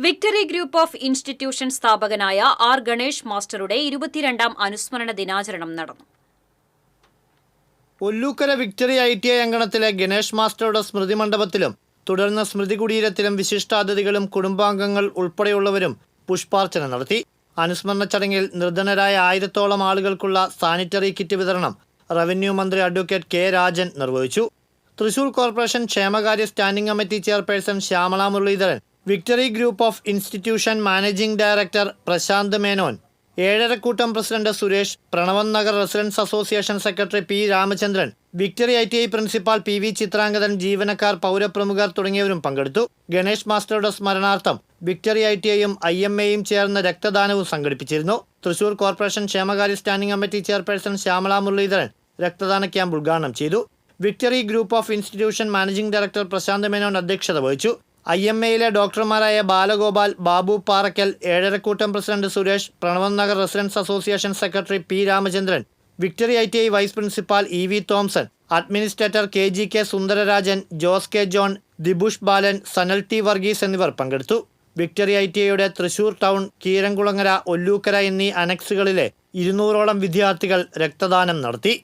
Victory group of institution സ്ഥാപകനായ R Ganesh മാസ്റ്ററുടെ 22ാം അനുസ്മരണ ദിനാചരണം നടന്നു. ഒല്ലൂക്കര വിക്ടറി ITI അങ്കണത്തിലെ ഗണേഷ് മാസ്റ്ററുടെ സ്മൃതി മണ്ഡപത്തിലും തുടർന്ന് സ്മൃതി കുടീരത്തിലും വിശിഷ്ടാതിഥികളും കുടുംബാംഗങ്ങൾ ഉൾപ്പെടെയുള്ളവരും പുഷ്പാർച്ചന നടത്തി. അനുസ്മരണ ചടങ്ങിൽ നിർധനരായ 1000-ഓളം ആളുകൾക്കുള്ള സാനിറ്ററി കിറ്റ് വിതരണം റവന്യൂ മന്ത്രി അഡ്വക്കേറ്റ് കെ രാജൻ നിർവഹിച്ചു. തൃശൂർ കോർപ്പറേഷൻ ക്ഷേമകാര്യ standing committee chairperson Shyamala Muraleedharan, victory group of institution managing director Prashant Menon, Ezharakkoottam president Suresh, Pranavam Nagar residence association secretary P. Ramachandran, victory ITI principal PV Chitrangathan, ജീവനക്കാർ, പൗരപ്രമുഖർ തുടങ്ങിയവരും പങ്കെടുത്തു. ഗണേഷ് മാസ്റ്ററുടെ സ്മരണാർത്ഥം വിക്ടറി ITIയും IMAയും ചേർന്ന് രക്തദാനവും സംഘടിപ്പിച്ചിരുന്നു. തൃശൂർ കോർപ്പറേഷൻ ക്ഷേമകാര്യ standing committee chairperson Shyamala Muraleedharan രക്തദാന ക്യാമ്പ് ഉദ്ഘാടനം ചെയ്തു. Victory group of institution managing director Prashant Menon അധ്യക്ഷത വഹിച്ചു. IMAയിലെ ഡോക്ടർമാരായ Balagopal, Babu Parakkal, Ezharakkoottam president Suresh, Pranavam Nagar residence association secretary P. Ramachandran, victory ITI vice principal EV Thomson, administrator KGK Sundararajan, Jose K. John, Dibush Balan, Sanal T. Varghese എന്നിവർ പങ്കെടുത്തു. വിക്ടറി ITIയുടെ തൃശൂർ ടൗൺ, കീരംകുളങ്ങര, ഒല്ലൂക്കര എന്നീ അനക്സുകളിലെ 200ഓളം വിദ്യാർത്ഥികൾ രക്തദാനം നടത്തി.